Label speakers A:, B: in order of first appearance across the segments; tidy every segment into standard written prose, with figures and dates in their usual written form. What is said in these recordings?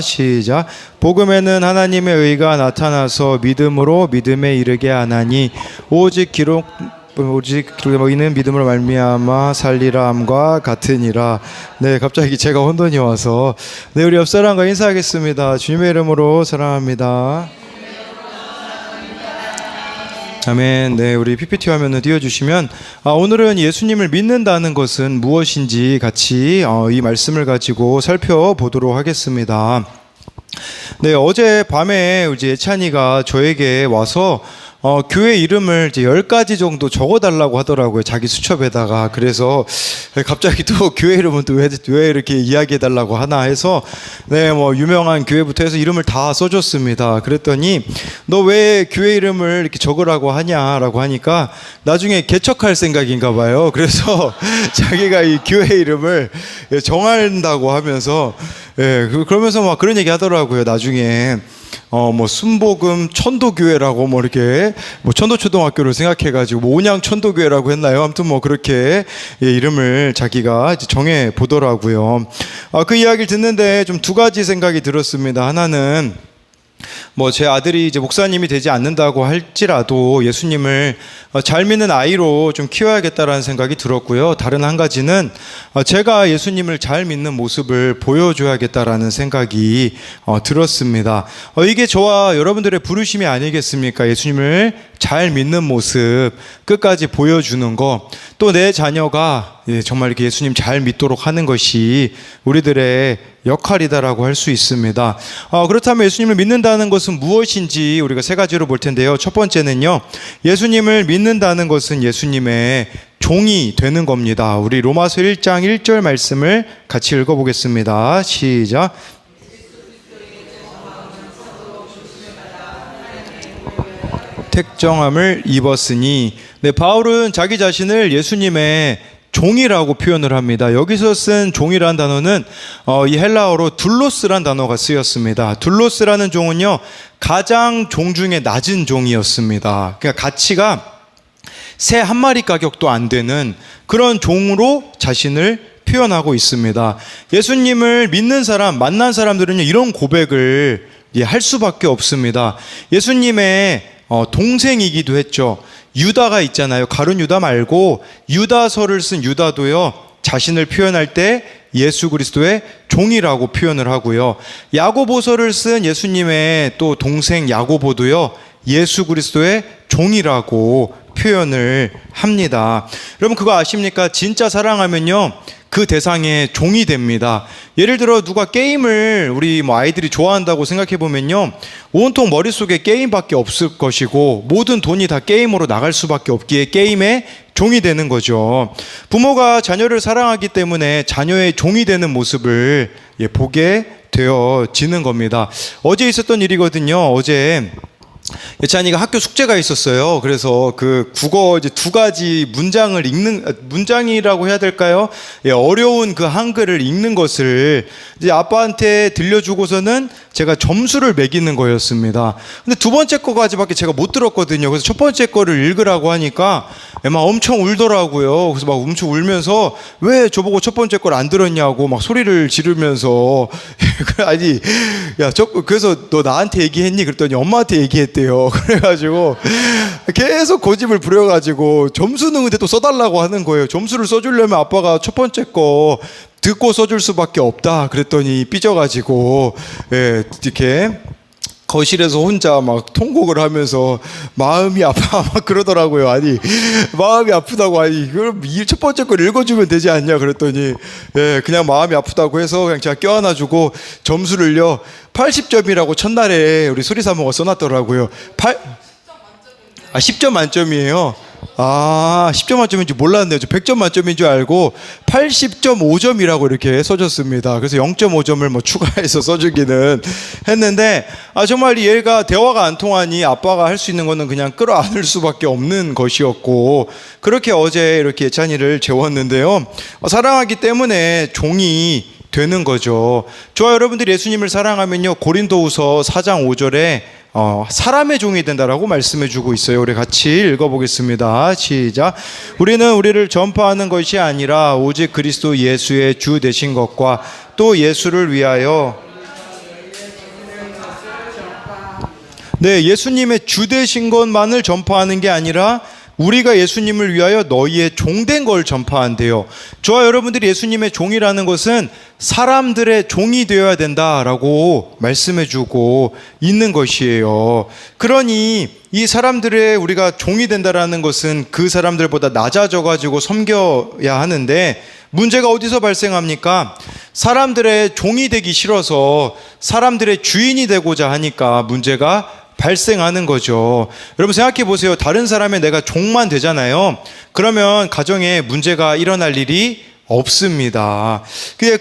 A: 시작. 복음에는 하나님의 의가 나타나서 믿음으로 믿음에 이르게 하나니 오직 너희는 믿음으로 말미암아 살리라 함과 같으니라. 네, 갑자기 제가 혼돈이 와서 우리 옆 사람과 인사하겠습니다. 주님의 이름으로 사랑합니다. 아멘. 네, 우리 PPT 화면을 띄워주시면 오늘은 예수님을 믿는다는 것은 무엇인지 같이 이 말씀을 가지고 살펴보도록 하겠습니다. 네, 어제 밤에 이제 예찬이가 저에게 와서 교회 이름을 이제 10가지 정도 적어달라고 하더라고요. 자기 수첩에다가. 그래서 갑자기 또 교회 이름은 또 왜 이렇게 이야기해달라고 하나 해서 네, 뭐 유명한 교회부터 해서 이름을 다 써줬습니다. 그랬더니 너 왜 교회 이름을 이렇게 적으라고 하냐라고 하니까 나중에 개척할 생각인가 봐요. 그래서 자기가 이 교회 이름을 정한다고 하면서 그러면서 막 그런 얘기 하더라고요. 나중에 뭐 순복음 천도교회라고 뭐 이렇게 뭐 천도초등학교를 생각해가지고 뭐 온양 천도교회라고 했나요? 아무튼 뭐 그렇게 이름을 자기가 이제 정해 보더라고요. 그 이야기를 듣는데 좀 두 가지 생각이 들었습니다. 하나는 뭐 제 아들이 이제 목사님이 되지 않는다고 할지라도 예수님을 잘 믿는 아이로 좀 키워야겠다라는 생각이 들었고요. 다른 한 가지는 제가 예수님을 잘 믿는 모습을 보여줘야겠다라는 생각이 들었습니다. 이게 저와 여러분들의 부르심이 아니겠습니까? 예수님을 잘 믿는 모습 끝까지 보여주는 거, 또 내 자녀가 정말 이렇게 예수님 잘 믿도록 하는 것이 우리들의 역할이다라고 할 수 있습니다. 그렇다면 예수님을 믿는다는 것은 무엇인지 우리가 세 가지로 볼 텐데요. 첫 번째는요, 예수님을 믿는다는 것은 예수님의 종이 되는 겁니다. 우리 로마서 1장 1절 말씀을 같이 읽어보겠습니다. 시작. 택정함을 입었으니. 네, 바울은 자기 자신을 예수님의 종이라고 표현을 합니다. 여기서 쓴 종이라는 단어는 이 헬라어로 둘로스란 단어가 쓰였습니다. 둘로스라는 종은요, 가장 종 중에 낮은 종이었습니다. 그러니까 가치가 새 한 마리 가격도 안 되는 그런 종으로 자신을 표현하고 있습니다. 예수님을 믿는 사람, 만난 사람들은요, 이런 고백을 할 수밖에 없습니다. 예수님의 동생이기도 했죠. 유다가 있잖아요. 가룟 유다 말고 유다서를 쓴 유다도요, 자신을 표현할 때 예수 그리스도의 종이라고 표현을 하고요. 야고보서를 쓴 예수님의 또 동생 야고보도요, 예수 그리스도의 종이라고 표현을 합니다. 여러분 그거 아십니까? 진짜 사랑하면요, 그 대상의 종이 됩니다. 예를 들어 누가 게임을 우리 아이들이 좋아한다고 생각해 보면요, 온통 머릿속에 게임밖에 없을 것이고 모든 돈이 다 게임으로 나갈 수밖에 없기에 게임의 종이 되는 거죠. 부모가 자녀를 사랑하기 때문에 자녀의 종이 되는 모습을 보게 되어지는 겁니다. 어제 있었던 일이거든요. 어제 예찬이가 학교 숙제가 있었어요. 그래서 그 국어 이제 두 가지 문장을 문장이라고 해야 될까요? 어려운 그 한글을 읽는 것을 이제 아빠한테 들려주고서는 제가 점수를 매기는 거였습니다. 근데 두 번째 거까지밖에 제가 못 들었거든요. 그래서 첫 번째 거를 읽으라고 하니까 막 엄청 울더라고요. 그래서 막 엄청 울면서 왜 저보고 첫 번째 걸 안 들었냐고 막 소리를 지르면서 아니, 그래서 너 나한테 얘기했니? 그랬더니 엄마한테 얘기했대요. 그래가지고 계속 고집을 부려가지고 점수는 근데 또 써달라고 하는 거예요. 점수를 써주려면 아빠가 첫 번째 거 듣고 써줄 수밖에 없다. 그랬더니 삐져가지고 이렇게 거실에서 혼자 막 통곡을 하면서 마음이 아파 막 그러더라고요. 아니, 마음이 아프다고. 아니, 그럼 첫 번째 걸 읽어주면 되지 않냐 그랬더니 그냥 마음이 아프다고 해서 그냥 제가 껴안아주고 점수를요 80점이라고 첫날에 우리 소리사모가 써놨더라고요. 10점 만점이에요. 10점 만점인 줄 몰랐네요. 저 100점 만점인 줄 알고 80.5점이라고 이렇게 써줬습니다. 그래서 0.5점을 뭐 추가해서 써주기는 했는데 정말 얘가 대화가 안 통하니 아빠가 할 수 있는 거는 그냥 끌어안을 수밖에 없는 것이었고, 그렇게 어제 이렇게 예찬이를 재웠는데요, 사랑하기 때문에 종이 되는 거죠. 저와 여러분들이 예수님을 사랑하면요, 고린도후서 4장 5절에 사람의 종이 된다라고 말씀해 주고 있어요. 우리 같이 읽어보겠습니다. 시작. 우리는 우리를 전파하는 것이 아니라 오직 그리스도 예수의 주 되신 것과 또 예수를 위하여 네, 예수님의 주 되신 것만을 전파하는 게 아니라 우리가 예수님을 위하여 너희의 종된 걸 전파한대요. 저와 여러분들이 예수님의 종이라는 것은 사람들의 종이 되어야 된다라고 말씀해주고 있는 것이에요. 그러니 이 사람들의 우리가 종이 된다라는 것은 그 사람들보다 낮아져가지고 섬겨야 하는데, 문제가 어디서 발생합니까? 사람들의 종이 되기 싫어서 사람들의 주인이 되고자 하니까 문제가 발생하는 거죠. 여러분 생각해 보세요. 다른 사람의 내가 종만 되잖아요. 그러면 가정에 문제가 일어날 일이 없습니다.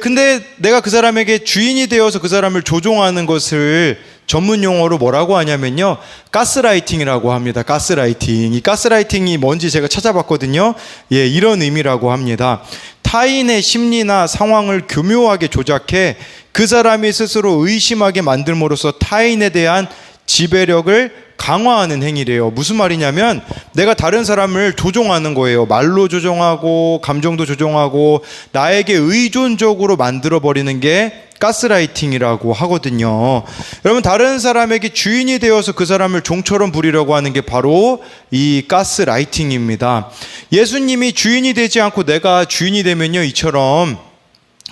A: 근데 내가 그 사람에게 주인이 되어서 그 사람을 조종하는 것을 전문 용어로 뭐라고 하냐면요, 가스라이팅이라고 합니다. 가스라이팅. 이 가스라이팅이 뭔지 제가 찾아봤거든요. 예, 이런 의미라고 합니다. 타인의 심리나 상황을 교묘하게 조작해 그 사람이 스스로 의심하게 만들므로써 타인에 대한 지배력을 강화하는 행위래요. 무슨 말이냐면 내가 다른 사람을 조종하는 거예요. 말로 조종하고 감정도 조종하고 나에게 의존적으로 만들어버리는 게 가스라이팅이라고 하거든요. 여러분, 다른 사람에게 주인이 되어서 그 사람을 종처럼 부리려고 하는 게 바로 이 가스라이팅입니다. 예수님이 주인이 되지 않고 내가 주인이 되면요, 이처럼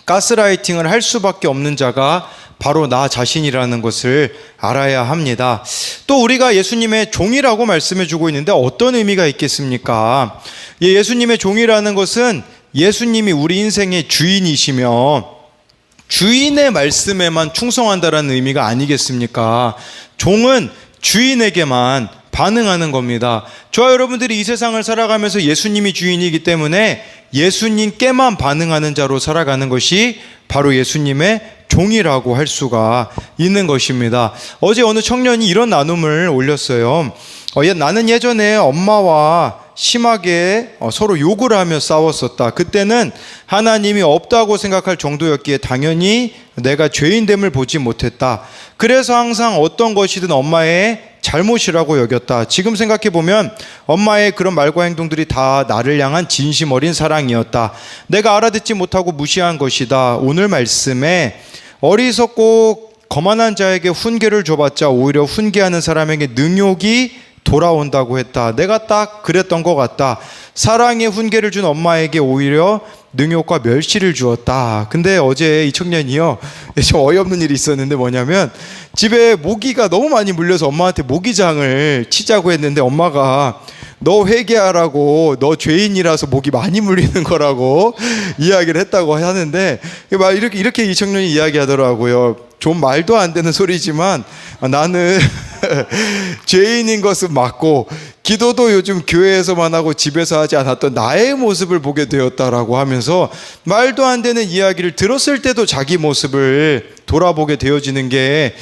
A: 가스라이팅을 할 수밖에 없는 자가 바로 나 자신이라는 것을 알아야 합니다. 또 우리가 예수님의 종이라고 말씀해주고 있는데 어떤 의미가 있겠습니까? 예수님의 종이라는 것은 예수님이 우리 인생의 주인이시며 주인의 말씀에만 충성한다라는 의미가 아니겠습니까? 종은 주인에게만 반응하는 겁니다. 저와 여러분들이 이 세상을 살아가면서 예수님이 주인이기 때문에 예수님께만 반응하는 자로 살아가는 것이 바로 예수님의 종이라고 할 수가 있는 것입니다. 어제 어느 청년이 이런 나눔을 올렸어요. 나는 예전에 엄마와 심하게 서로 욕을 하며 싸웠었다. 그때는 하나님이 없다고 생각할 정도였기에 당연히 내가 죄인됨을 보지 못했다. 그래서 항상 어떤 것이든 엄마의 잘못이라고 여겼다. 지금 생각해보면 엄마의 그런 말과 행동들이 다 나를 향한 진심 어린 사랑이었다. 내가 알아듣지 못하고 무시한 것이다. 오늘 말씀에 어리석고 거만한 자에게 훈계를 줘봤자 오히려 훈계하는 사람에게 능욕이 돌아온다고 했다. 내가 딱 그랬던 것 같다. 사랑의 훈계를 준 엄마에게 오히려 능욕과 멸시를 주었다. 근데 어제 이 청년이요, 좀 어이없는 일이 있었는데 뭐냐면 집에 모기가 너무 많이 물려서 엄마한테 모기장을 치자고 했는데 엄마가 너 회개하라고, 너 죄인이라서 모기 많이 물리는 거라고 이야기를 했다고 하는데, 막 이렇게 이 청년이 이야기하더라고요. 좀 말도 안 되는 소리지만 나는 죄인인 것은 맞고 기도도 요즘 교회에서만 하고 집에서 하지 않았던 나의 모습을 보게 되었다라고 하면서 말도 안 되는 이야기를 들었을 때도 자기 모습을 돌아보게 되어지는 게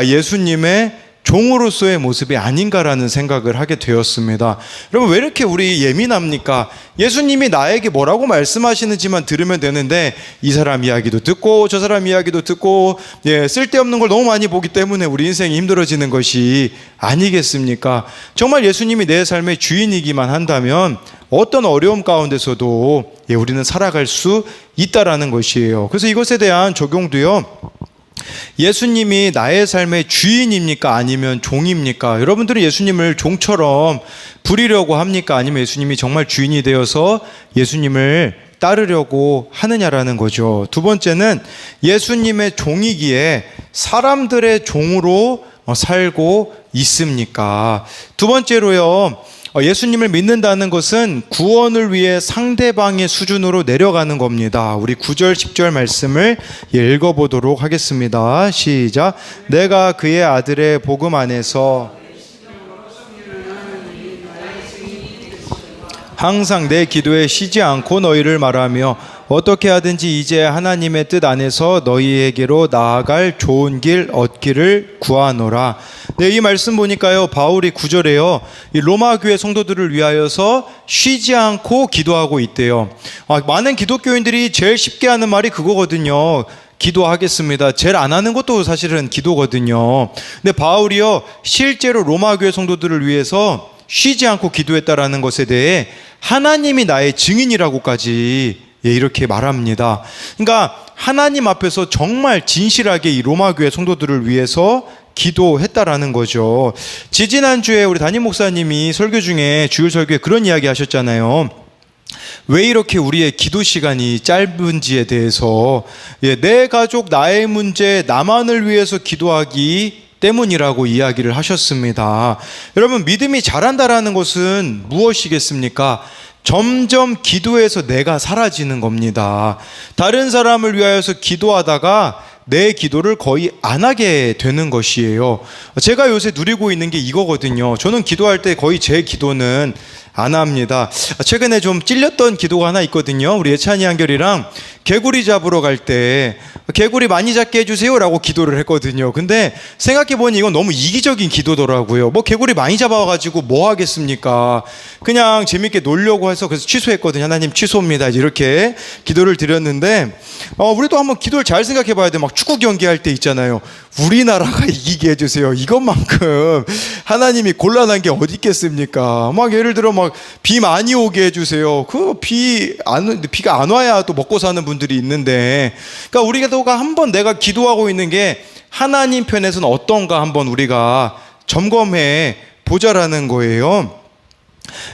A: 예수님의 종으로서의 모습이 아닌가라는 생각을 하게 되었습니다. 여러분, 왜 이렇게 우리 예민합니까? 예수님이 나에게 뭐라고 말씀하시는지만 들으면 되는데 이 사람 이야기도 듣고 저 사람 이야기도 듣고 쓸데없는 걸 너무 많이 보기 때문에 우리 인생이 힘들어지는 것이 아니겠습니까? 정말 예수님이 내 삶의 주인이기만 한다면 어떤 어려움 가운데서도 우리는 살아갈 수 있다라는 것이에요. 그래서 이것에 대한 적용도요, 예수님이 나의 삶의 주인입니까? 아니면 종입니까? 여러분들은 예수님을 종처럼 부리려고 합니까? 아니면 예수님이 정말 주인이 되어서 예수님을 따르려고 하느냐라는 거죠. 두 번째는 예수님의 종이기에 사람들의 종으로 살고 있습니까? 두 번째로요, 예수님을 믿는다는 것은 구원을 위해 상대방의 수준으로 내려가는 겁니다. 우리 9절 10절 말씀을 읽어보도록 하겠습니다. 시작. 내가 그의 아들의 복음 안에서 항상 내 기도에 쉬지 않고 너희를 말하며 어떻게 하든지 이제 하나님의 뜻 안에서 너희에게로 나아갈 좋은 길 얻기를 구하노라. 네, 이 말씀 보니까요, 바울이 9절에요, 이 로마 교회 성도들을 위하여서 쉬지 않고 기도하고 있대요. 많은 기독교인들이 제일 쉽게 하는 말이 그거거든요. 기도하겠습니다. 제일 안 하는 것도 사실은 기도거든요. 근데 바울이요, 실제로 로마 교회 성도들을 위해서 쉬지 않고 기도했다라는 것에 대해 하나님이 나의 증인이라고까지 이렇게 말합니다. 그러니까 하나님 앞에서 정말 진실하게 이 로마 교회 성도들을 위해서 기도했다라는 거죠. 지지난주에 우리 담임 목사님이 설교 중에 주일 설교에 그런 이야기 하셨잖아요. 왜 이렇게 우리의 기도 시간이 짧은지에 대해서, 내 가족, 나의 문제, 나만을 위해서 기도하기 때문이라고 이야기를 하셨습니다. 여러분, 믿음이 자란다라는 것은 무엇이겠습니까? 점점 기도에서 내가 사라지는 겁니다. 다른 사람을 위하여서 기도하다가 내 기도를 거의 안 하게 되는 것이에요. 제가 요새 누리고 있는 게 이거거든요. 저는 기도할 때 거의 제 기도는 안 합니다. 최근에 좀 찔렸던 기도가 하나 있거든요. 우리 예찬이 한결이랑 개구리 잡으러 갈 때 개구리 많이 잡게 해주세요 라고 기도를 했거든요. 근데 생각해보니 이건 너무 이기적인 기도더라고요. 뭐 개구리 많이 잡아가지고 뭐 하겠습니까? 그냥 재밌게 놀려고 해서 그래서 취소했거든요. 하나님 취소입니다. 이렇게 기도를 드렸는데 우리도 한번 기도를 잘 생각해봐야 돼. 막 축구 경기할 때 있잖아요. 우리나라가 이기게 해주세요. 이것만큼 하나님이 곤란한 게 어디 있겠습니까? 막 예를 들어 막 비 많이 오게 해주세요. 비가 안 와야 또 먹고 사는 분들이 있는데, 그러니까 우리가 한번 내가 기도하고 있는 게 하나님 편에서는 어떤가 한번 우리가 점검해 보자라는 거예요.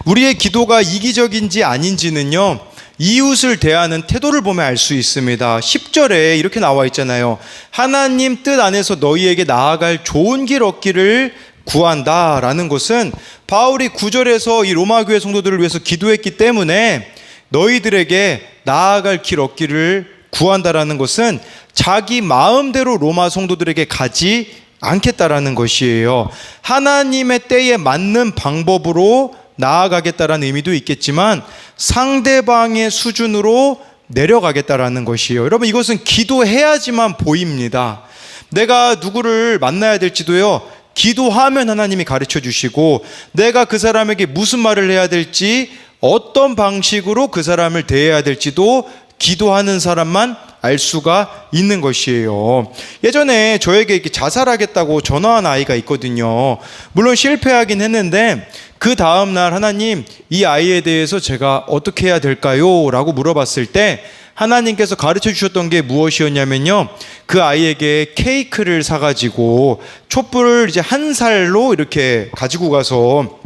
A: 우리의 기도가 이기적인지 아닌지는요, 이웃을 대하는 태도를 보면 알 수 있습니다. 10절에 이렇게 나와 있잖아요. 하나님 뜻 안에서 너희에게 나아갈 좋은 길 얻기를 구한다 라는 것은 바울이 9절에서 이 로마 교회 성도들을 위해서 기도했기 때문에 너희들에게 나아갈 길 얻기를 구한다라는 것은 자기 마음대로 로마 성도들에게 가지 않겠다라는 것이에요. 하나님의 때에 맞는 방법으로 나아가겠다라는 의미도 있겠지만 상대방의 수준으로 내려가겠다라는 것이에요. 여러분, 이것은 기도해야지만 보입니다. 내가 누구를 만나야 될지도요, 기도하면 하나님이 가르쳐 주시고, 내가 그 사람에게 무슨 말을 해야 될지, 어떤 방식으로 그 사람을 대해야 될지도 기도하는 사람만 알 수가 있는 것이에요. 예전에 저에게 이렇게 자살하겠다고 전화한 아이가 있거든요. 물론 실패하긴 했는데 그 다음날 하나님, 이 아이에 대해서 제가 어떻게 해야 될까요? 라고 물어봤을 때 하나님께서 가르쳐 주셨던 게 무엇이었냐면요, 그 아이에게 케이크를 사가지고 촛불을 이제 한 살로 이렇게 가지고 가서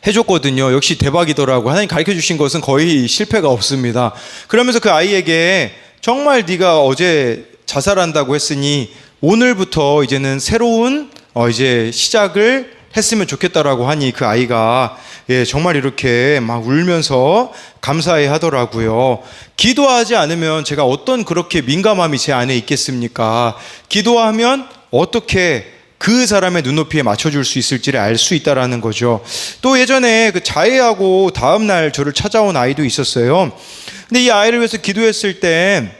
A: 해줬거든요. 역시 대박이더라고요. 하나님 가르쳐 주신 것은 거의 실패가 없습니다. 그러면서 그 아이에게 정말 네가 어제 자살한다고 했으니 오늘부터 이제는 새로운 이제 시작을 했으면 좋겠다라고 하니 그 아이가 정말 이렇게 막 울면서 감사해 하더라고요. 기도하지 않으면 제가 어떤 그렇게 민감함이 제 안에 있겠습니까? 기도하면 어떻게 그 사람의 눈높이에 맞춰줄 수 있을지를 알 수 있다라는 거죠. 또 예전에 그 자해하고 다음날 저를 찾아온 아이도 있었어요. 근데 이 아이를 위해서 기도했을 때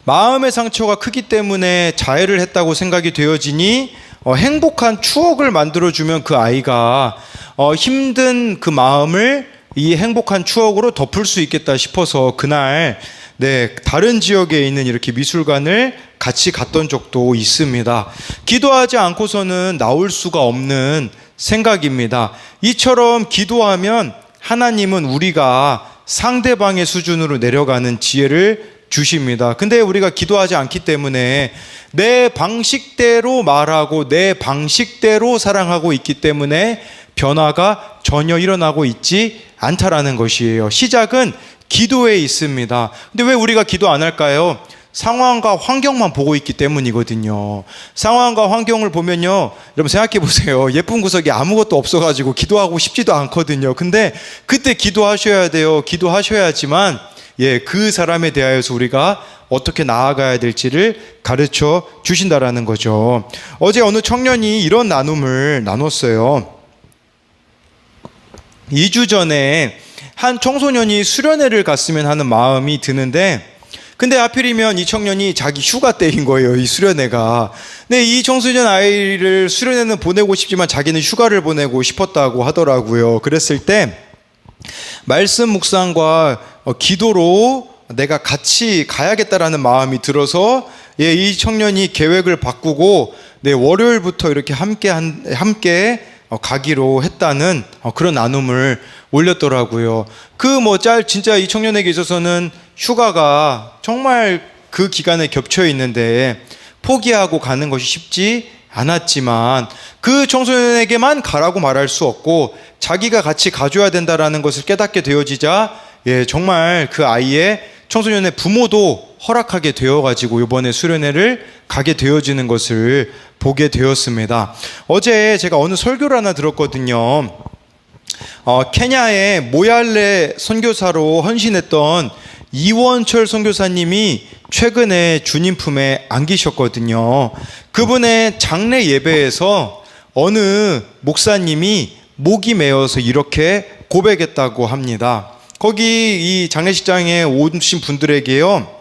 A: 마음의 상처가 크기 때문에 자해를 했다고 생각이 되어지니 행복한 추억을 만들어주면 그 아이가 힘든 그 마음을 이 행복한 추억으로 덮을 수 있겠다 싶어서 그날 다른 지역에 있는 이렇게 미술관을 같이 갔던 적도 있습니다. 기도하지 않고서는 나올 수가 없는 생각입니다. 이처럼 기도하면 하나님은 우리가 상대방의 수준으로 내려가는 지혜를 주십니다. 근데 우리가 기도하지 않기 때문에 내 방식대로 말하고 내 방식대로 사랑하고 있기 때문에 변화가 전혀 일어나고 있지 않다라는 것이에요. 시작은 기도에 있습니다. 근데 왜 우리가 기도 안 할까요? 상황과 환경만 보고 있기 때문이거든요. 상황과 환경을 보면요, 여러분 생각해 보세요. 예쁜 구석이 아무것도 없어가지고 기도하고 싶지도 않거든요. 근데 그때 기도하셔야 돼요. 기도하셔야지만 그 사람에 대하여서 우리가 어떻게 나아가야 될지를 가르쳐 주신다라는 거죠. 어제 어느 청년이 이런 나눔을 나눴어요. 2주 전에 한 청소년이 수련회를 갔으면 하는 마음이 드는데, 근데 하필이면 이 청년이 자기 휴가 때인 거예요, 이 수련회가. 근데 이 청소년 아이를 수련회는 보내고 싶지만 자기는 휴가를 보내고 싶었다고 하더라고요. 그랬을 때 말씀 묵상과 기도로 내가 같이 가야겠다라는 마음이 들어서 이 청년이 계획을 바꾸고 월요일부터 이렇게 함께 가기로 했다는 그런 나눔을 올렸더라고요. 진짜 이 청년에게 있어서는 휴가가 정말 그 기간에 겹쳐 있는데 포기하고 가는 것이 쉽지 않았지만 그 청소년에게만 가라고 말할 수 없고 자기가 같이 가줘야 된다라는 것을 깨닫게 되어지자 정말 그 아이의 청소년의 부모도 허락하게 되어가지고 이번에 수련회를 가게 되어지는 것을 보게 되었습니다. 어제 제가 어느 설교를 하나 들었거든요. 케냐의 모얄레 선교사로 헌신했던 이원철 선교사님이 최근에 주님 품에 안기셨거든요. 그분의 장례 예배에서 어느 목사님이 목이 메어서 이렇게 고백했다고 합니다. 거기 이 장례식장에 오신 분들에게요,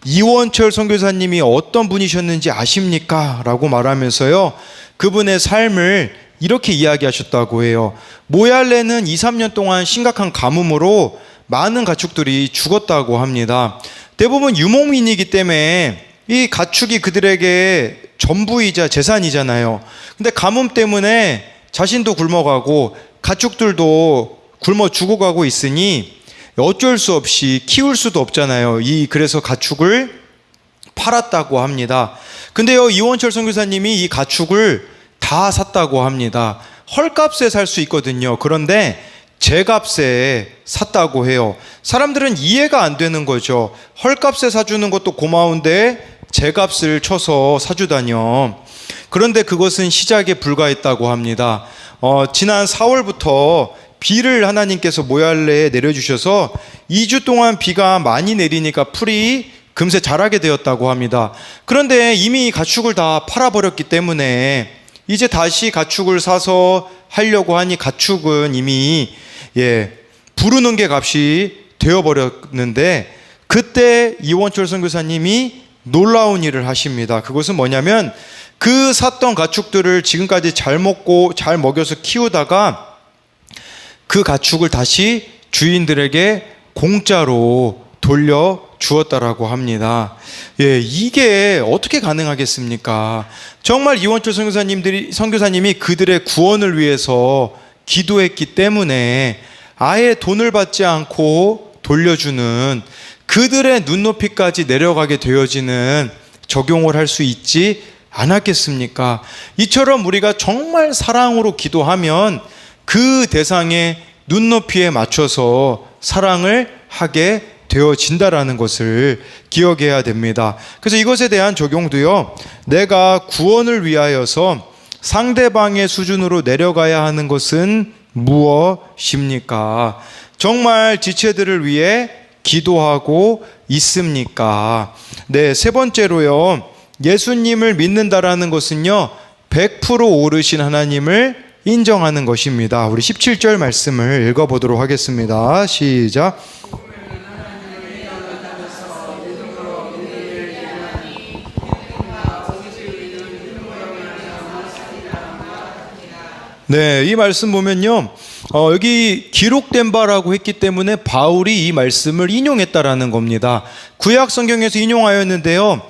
A: 이원철 선교사님이 어떤 분이셨는지 아십니까? 라고 말하면서요, 그분의 삶을 이렇게 이야기하셨다고 해요. 모얄레는 2, 3년 동안 심각한 가뭄으로 많은 가축들이 죽었다고 합니다. 대부분 유목민이기 때문에 이 가축이 그들에게 전부이자 재산이잖아요. 근데 가뭄 때문에 자신도 굶어가고 가축들도 굶어 죽어가고 있으니 어쩔 수 없이 키울 수도 없잖아요. 그래서 가축을 팔았다고 합니다. 근데요, 이원철 선교사님이 이 가축을 다 샀다고 합니다. 헐값에 살 수 있거든요. 그런데 제값에 샀다고 해요. 사람들은 이해가 안 되는 거죠. 헐값에 사주는 것도 고마운데 제값을 쳐서 사주다뇨. 그런데 그것은 시작에 불과했다고 합니다. 지난 4월부터 비를 하나님께서 모얄레에 내려주셔서 2주 동안 비가 많이 내리니까 풀이 금세 자라게 되었다고 합니다. 그런데 이미 가축을 다 팔아버렸기 때문에 이제 다시 가축을 사서 하려고 하니 가축은 이미 부르는 게 값이 되어버렸는데, 그때 이원철 선교사님이 놀라운 일을 하십니다. 그것은 뭐냐면 그 샀던 가축들을 지금까지 잘 먹고 잘 먹여서 키우다가 그 가축을 다시 주인들에게 공짜로 돌려 주었다라고 합니다. 이게 어떻게 가능하겠습니까? 정말 이원철 선교사님이 그들의 구원을 위해서 기도했기 때문에 아예 돈을 받지 않고 돌려주는, 그들의 눈높이까지 내려가게 되어지는 적용을 할 수 있지 않았겠습니까? 이처럼 우리가 정말 사랑으로 기도하면 그 대상의 눈높이에 맞춰서 사랑을 하게 되어진다라는 것을 기억해야 됩니다. 그래서 이것에 대한 적용도요, 내가 구원을 위하여서 상대방의 수준으로 내려가야 하는 것은 무엇입니까? 정말 지체들을 위해 기도하고 있습니까? 세 번째로요, 예수님을 믿는다라는 것은요, 100% 오르신 하나님을 인정하는 것입니다. 우리 17절 말씀을 읽어보도록 하겠습니다. 시작. 이 말씀 보면요, 여기 기록된 바라고 했기 때문에 바울이 이 말씀을 인용했다라는 겁니다. 구약 성경에서 인용하였는데요,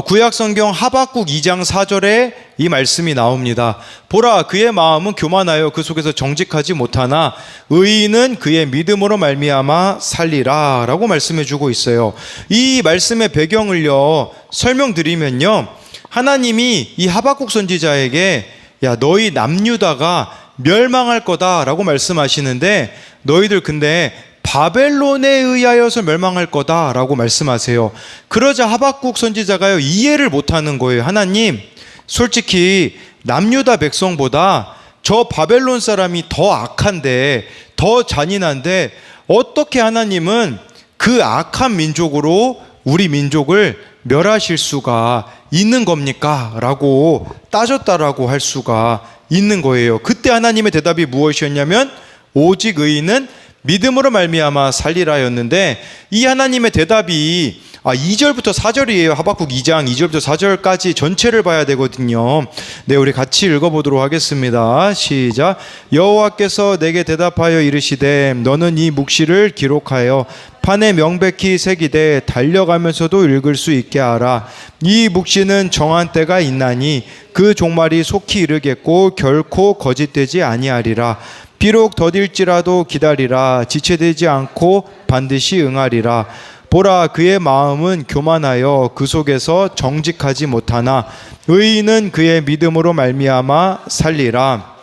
A: 구약 성경 하박국 2장 4절에 이 말씀이 나옵니다. 보라, 그의 마음은 교만하여 그 속에서 정직하지 못하나 의인은 그의 믿음으로 말미암아 살리라 라고 말씀해 주고 있어요. 이 말씀의 배경을요, 설명드리면요, 하나님이 이 하박국 선지자에게 너희 남유다가 멸망할 거다라고 말씀하시는데, 너희들 근데 바벨론에 의하여서 멸망할 거다라고 말씀하세요. 그러자 하박국 선지자가요, 이해를 못하는 거예요. 하나님, 솔직히 남유다 백성보다 저 바벨론 사람이 더 악한데, 더 잔인한데 어떻게 하나님은 그 악한 민족으로 우리 민족을 멸하실 수가 있는 겁니까? 라고 따졌다라고 할 수가 있는 거예요. 그때 하나님의 대답이 무엇이었냐면 오직 의인은 믿음으로 말미암아 살리라였는데, 이 하나님의 대답이 2절부터 4절이에요. 하박국 2장 2절부터 4절까지 전체를 봐야 되거든요. 우리 같이 읽어보도록 하겠습니다. 시작. 여호와께서 내게 대답하여 이르시되 너는 이 묵시를 기록하여 판에 명백히 새기되 달려가면서도 읽을 수 있게 하라. 이 묵시는 정한 때가 있나니 그 종말이 속히 이르겠고 결코 거짓되지 아니하리라. 비록 더딜지라도 기다리라. 지체되지 않고 반드시 응하리라. 보라, 그의 마음은 교만하여 그 속에서 정직하지 못하나 의인은 그의 믿음으로 말미암아 살리라.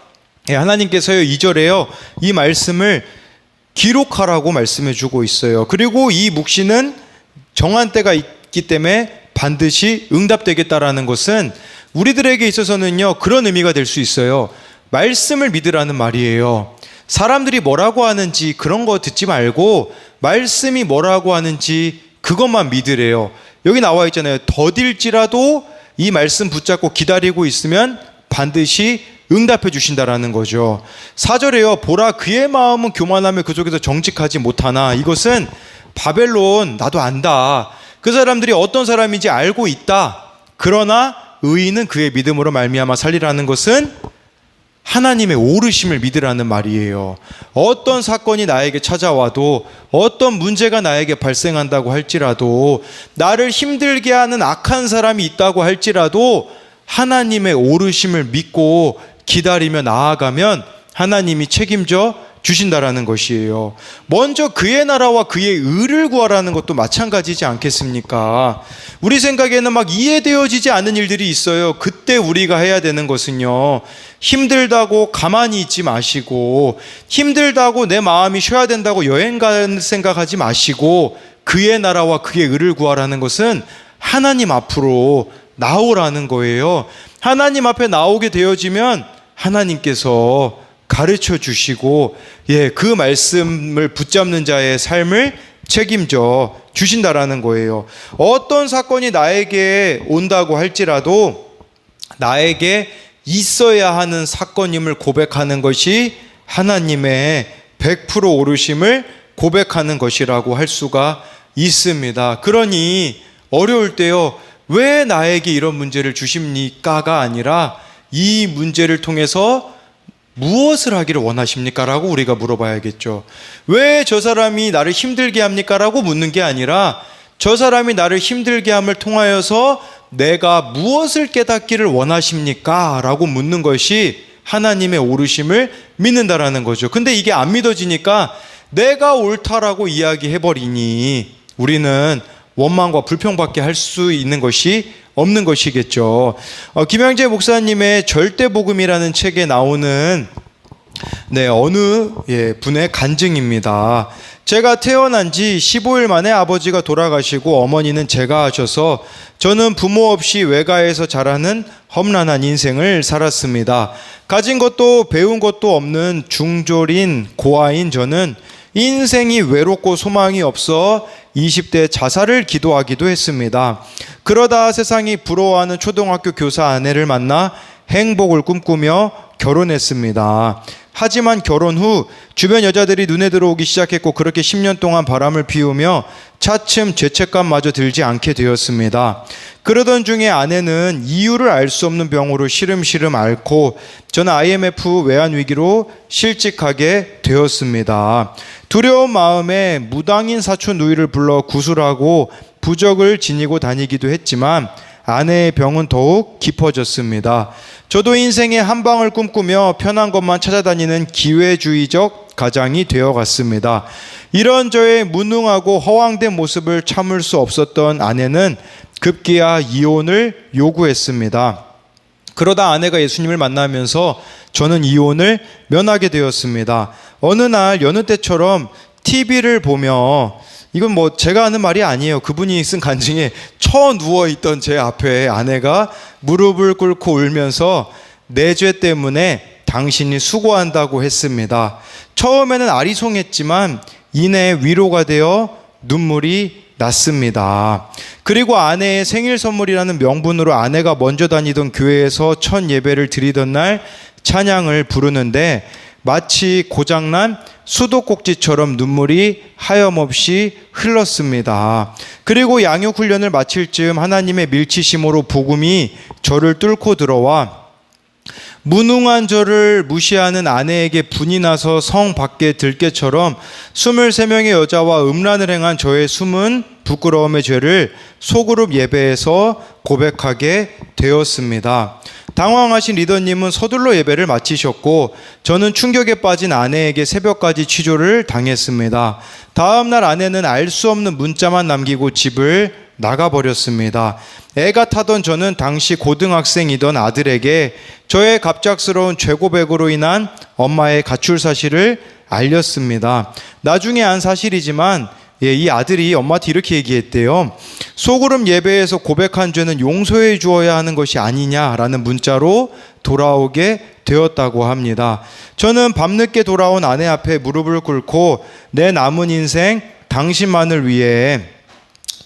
A: 예, 하나님께서요 2절에요 이 말씀을 기록하라고 말씀해 주고 있어요. 그리고 이 묵시는 정한 때가 있기 때문에 반드시 응답되겠다라는 것은 우리들에게 있어서는요 그런 의미가 될 수 있어요. 말씀을 믿으라는 말이에요. 사람들이 뭐라고 하는지 그런 거 듣지 말고 말씀이 뭐라고 하는지 그것만 믿으래요. 여기 나와 있잖아요. 더딜지라도 이 말씀 붙잡고 기다리고 있으면 반드시 응답해 주신다라는 거죠. 4절에요. 보라 그의 마음은 교만하며 그 속에서 정직하지 못하나. 이것은 바벨론 나도 안다. 그 사람들이 어떤 사람인지 알고 있다. 그러나 의인은 그의 믿음으로 말미암아 살리라는 것은 하나님의 오르심을 믿으라는 말이에요. 어떤 사건이 나에게 찾아와도 어떤 문제가 나에게 발생한다고 할지라도 나를 힘들게 하는 악한 사람이 있다고 할지라도 하나님의 오르심을 믿고 기다리며 나아가면 하나님이 책임져 주신다라는 것이에요. 먼저 그의 나라와 그의 의를 구하라는 것도 마찬가지지 않겠습니까? 우리 생각에는 막 이해되어지지 않는 일들이 있어요. 그때 우리가 해야 되는 것은요, 힘들다고 가만히 있지 마시고, 힘들다고 내 마음이 쉬어야 된다고 여행 가는 생각하지 마시고, 그의 나라와 그의 의를 구하라는 것은 하나님 앞으로 나오라는 거예요. 하나님 앞에 나오게 되어지면 하나님께서 가르쳐 주시고, 그 말씀을 붙잡는 자의 삶을 책임져 주신다라는 거예요. 어떤 사건이 나에게 온다고 할지라도 나에게 있어야 하는 사건임을 고백하는 것이 하나님의 100% 오르심을 고백하는 것이라고 할 수가 있습니다. 그러니 어려울 때요, 왜 나에게 이런 문제를 주십니까가 아니라 이 문제를 통해서 무엇을 하기를 원하십니까? 라고 우리가 물어봐야겠죠. 왜 저 사람이 나를 힘들게 합니까? 라고 묻는 게 아니라 저 사람이 나를 힘들게 함을 통하여서 내가 무엇을 깨닫기를 원하십니까? 라고 묻는 것이 하나님의 오르심을 믿는다라는 거죠. 근데 이게 안 믿어지니까 내가 옳다라고 이야기해버리니 우리는 원망과 불평밖에 할 수 있는 것이 없는 것이겠죠. 김영재 목사님의 절대복음이라는 책에 나오는 어느 분의 간증입니다. 제가 태어난 지 15일 만에 아버지가 돌아가시고 어머니는 제가 하셔서 저는 부모 없이 외가에서 자라는 험난한 인생을 살았습니다. 가진 것도 배운 것도 없는 중졸인 고아인 저는 인생이 외롭고 소망이 없어 20대 자살을 기도하기도 했습니다. 그러다 세상이 부러워하는 초등학교 교사 아내를 만나 행복을 꿈꾸며 결혼했습니다. 하지만 결혼 후 주변 여자들이 눈에 들어오기 시작했고 그렇게 10년 동안 바람을 피우며 차츰 죄책감마저 들지 않게 되었습니다. 그러던 중에 아내는 이유를 알 수 없는 병으로 시름시름 앓고 저는 IMF 외환위기로 실직하게 되었습니다. 두려운 마음에 무당인 사촌 누이를 불러 구술하고 부적을 지니고 다니기도 했지만 아내의 병은 더욱 깊어졌습니다. 저도 인생의 한 방을 꿈꾸며 편한 것만 찾아다니는 기회주의적 가장이 되어갔습니다. 이런 저의 무능하고 허황된 모습을 참을 수 없었던 아내는 급기야 이혼을 요구했습니다. 그러다 아내가 예수님을 만나면서 저는 이혼을 면하게 되었습니다. 어느 날 여느 때처럼 TV를 보며, 이건 제가 하는 말이 아니에요. 그분이 쓴 간증에 처 누워있던 제 앞에 아내가 무릎을 꿇고 울면서 내 죄 때문에 당신이 수고한다고 했습니다. 처음에는 아리송했지만 이내 위로가 되어 눈물이 났습니다. 그리고 아내의 생일 선물이라는 명분으로 아내가 먼저 다니던 교회에서 첫 예배를 드리던 날 찬양을 부르는데 마치 고장난 수도꼭지처럼 눈물이 하염없이 흘렀습니다. 그리고 양육훈련을 마칠 즈음 하나님의 밀치심으로 복음이 저를 뚫고 들어와 무능한 저를 무시하는 아내에게 분이 나서 성 밖에 들깨처럼 23명의 여자와 음란을 행한 저의 숨은 부끄러움의 죄를 소그룹 예배에서 고백하게 되었습니다. 당황하신 리더님은 서둘러 예배를 마치셨고 저는 충격에 빠진 아내에게 새벽까지 취조를 당했습니다. 다음 날 아내는 알 수 없는 문자만 남기고 집을 나가버렸습니다. 애가 타던 저는 당시 고등학생이던 아들에게 저의 갑작스러운 죄고백으로 인한 엄마의 가출 사실을 알렸습니다. 나중에 안 사실이지만 이 아들이 엄마한테 이렇게 얘기했대요. 소그룹 예배에서 고백한 죄는 용서해 주어야 하는 것이 아니냐라는 문자로 돌아오게 되었다고 합니다. 저는 밤늦게 돌아온 아내 앞에 무릎을 꿇고 내 남은 인생 당신만을 위해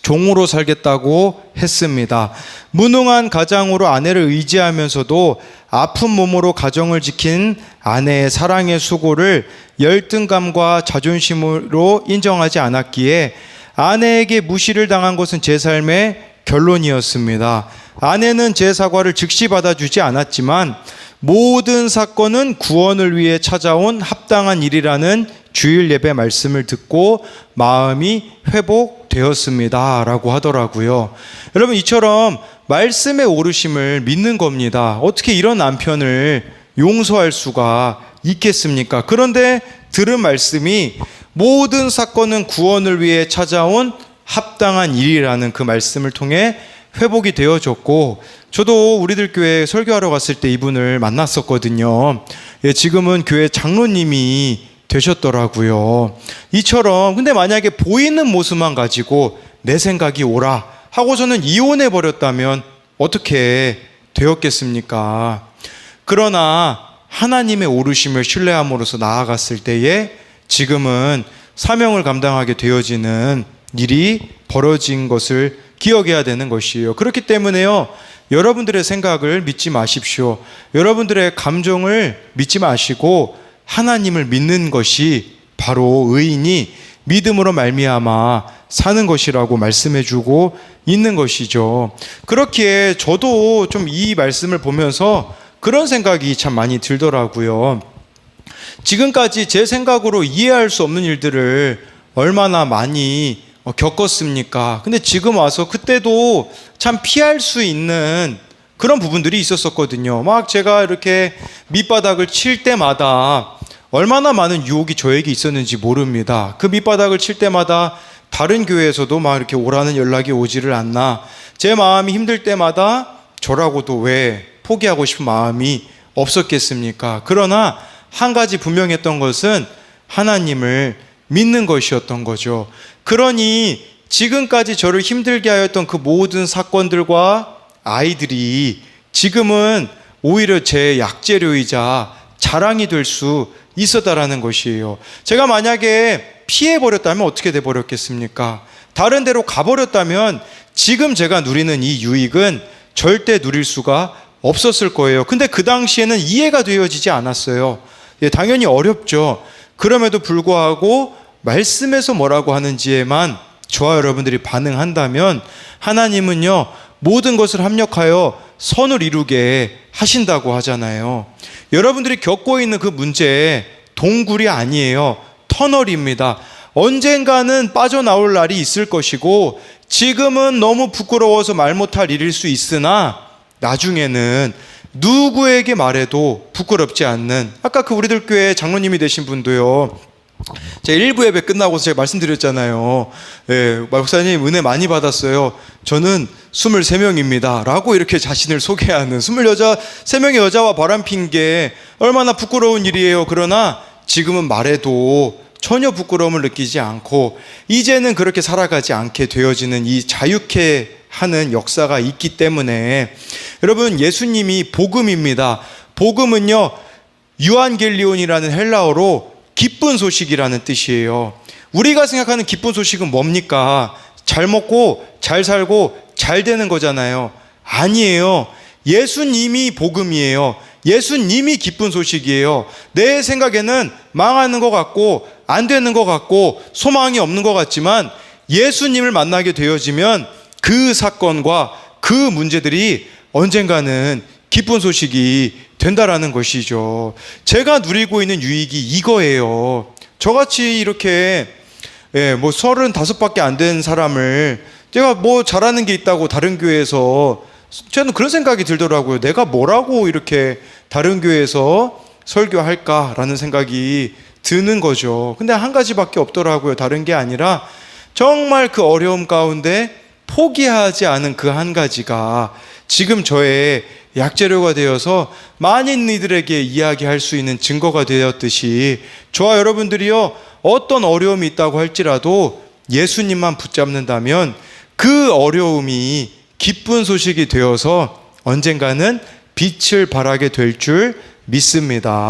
A: 종으로 살겠다고 했습니다. 무능한 가장으로 아내를 의지하면서도 아픈 몸으로 가정을 지킨 아내의 사랑의 수고를 열등감과 자존심으로 인정하지 않았기에 아내에게 무시를 당한 것은 제 삶의 결론이었습니다. 아내는 제 사과를 즉시 받아주지 않았지만 모든 사건은 구원을 위해 찾아온 합당한 일이라는 주일 예배 말씀을 듣고 마음이 회복되었습니다 라고 하더라고요. 여러분, 이처럼 말씀의 오르심을 믿는 겁니다. 어떻게 이런 남편을 용서할 수가 있겠습니까? 그런데 들은 말씀이 모든 사건은 구원을 위해 찾아온 합당한 일이라는 그 말씀을 통해 회복이 되어졌고, 저도 우리들 교회 설교하러 갔을 때 이분을 만났었거든요. 지금은 교회 장로님이 되셨더라고요. 이처럼 근데 만약에 보이는 모습만 가지고 내 생각이 옳아 하고서는 이혼해 버렸다면 어떻게 되었겠습니까? 그러나 하나님의 오르심을 신뢰함으로써 나아갔을 때에 지금은 사명을 감당하게 되어지는 일이 벌어진 것을 기억해야 되는 것이에요. 그렇기 때문에요, 여러분들의 생각을 믿지 마십시오. 여러분들의 감정을 믿지 마시고 하나님을 믿는 것이 바로 의인이 믿음으로 말미암아 사는 것이라고 말씀해주고 있는 것이죠. 그렇기에 저도 좀 이 말씀을 보면서 그런 생각이 참 많이 들더라고요. 지금까지 제 생각으로 이해할 수 없는 일들을 얼마나 많이 겪었습니까? 근데 지금 와서 그때도 참 피할 수 있는 그런 부분들이 있었었거든요. 막 제가 이렇게 밑바닥을 칠 때마다 얼마나 많은 유혹이 저에게 있었는지 모릅니다. 그 밑바닥을 칠 때마다 다른 교회에서도 막 이렇게 오라는 연락이 오지를 않나, 제 마음이 힘들 때마다 저라고도 왜 포기하고 싶은 마음이 없었겠습니까? 그러나 한 가지 분명했던 것은 하나님을 믿는 것이었던 거죠. 그러니 지금까지 저를 힘들게 하였던 그 모든 사건들과 아이들이 지금은 오히려 제 약재료이자 자랑이 될 수 있었다라는 것이에요. 제가 만약에 피해버렸다면 어떻게 돼버렸겠습니까? 다른 데로 가버렸다면 지금 제가 누리는 이 유익은 절대 누릴 수가 없었을 거예요. 근데 그 당시에는 이해가 되어지지 않았어요. 당연히 어렵죠. 그럼에도 불구하고 말씀에서 뭐라고 하는지에만 저와 여러분들이 반응한다면 하나님은요, 모든 것을 합력하여 선을 이루게 하신다고 하잖아요. 여러분들이 겪고 있는 그 문제, 동굴이 아니에요. 터널입니다. 언젠가는 빠져나올 날이 있을 것이고, 지금은 너무 부끄러워서 말 못할 일일 수 있으나 나중에는 누구에게 말해도 부끄럽지 않는, 아까 그 우리들 교회 장로님이 되신 분도요, 제가 1부 예배 끝나고서 제가 말씀드렸잖아요. 목사님 은혜 많이 받았어요. 저는 23명입니다 라고 이렇게 자신을 소개하는, 23명의 여자와 바람핀 게 얼마나 부끄러운 일이에요. 그러나 지금은 말해도 전혀 부끄러움을 느끼지 않고 이제는 그렇게 살아가지 않게 되어지는 이 자유케 하는 역사가 있기 때문에, 여러분, 예수님이 복음입니다. 복음은요, 유안겔리온이라는 헬라어로 기쁜 소식이라는 뜻이에요. 우리가 생각하는 기쁜 소식은 뭡니까? 잘 먹고 잘 살고 잘 되는 거잖아요. 아니에요. 예수님이 복음이에요. 예수님이 기쁜 소식이에요. 내 생각에는 망하는 것 같고 안 되는 것 같고 소망이 없는 것 같지만 예수님을 만나게 되어지면 그 사건과 그 문제들이 언젠가는 기쁜 소식이 된다라는 것이죠. 제가 누리고 있는 유익이 이거예요. 저같이 이렇게 35밖에 안 된 사람을 제가 뭐 잘하는 게 있다고 다른 교회에서 저는 그런 생각이 들더라고요. 내가 뭐라고 이렇게 다른 교회에서 설교할까라는 생각이 드는 거죠. 근데 한 가지밖에 없더라고요. 다른 게 아니라 정말 그 어려움 가운데 포기하지 않은 그 한 가지가 지금 저의 약재료가 되어서 많은 이들에게 이야기할 수 있는 증거가 되었듯이, 저와 여러분들이요, 어떤 어려움이 있다고 할지라도 예수님만 붙잡는다면 그 어려움이 기쁜 소식이 되어서 언젠가는 빛을 발하게 될 줄 믿습니다.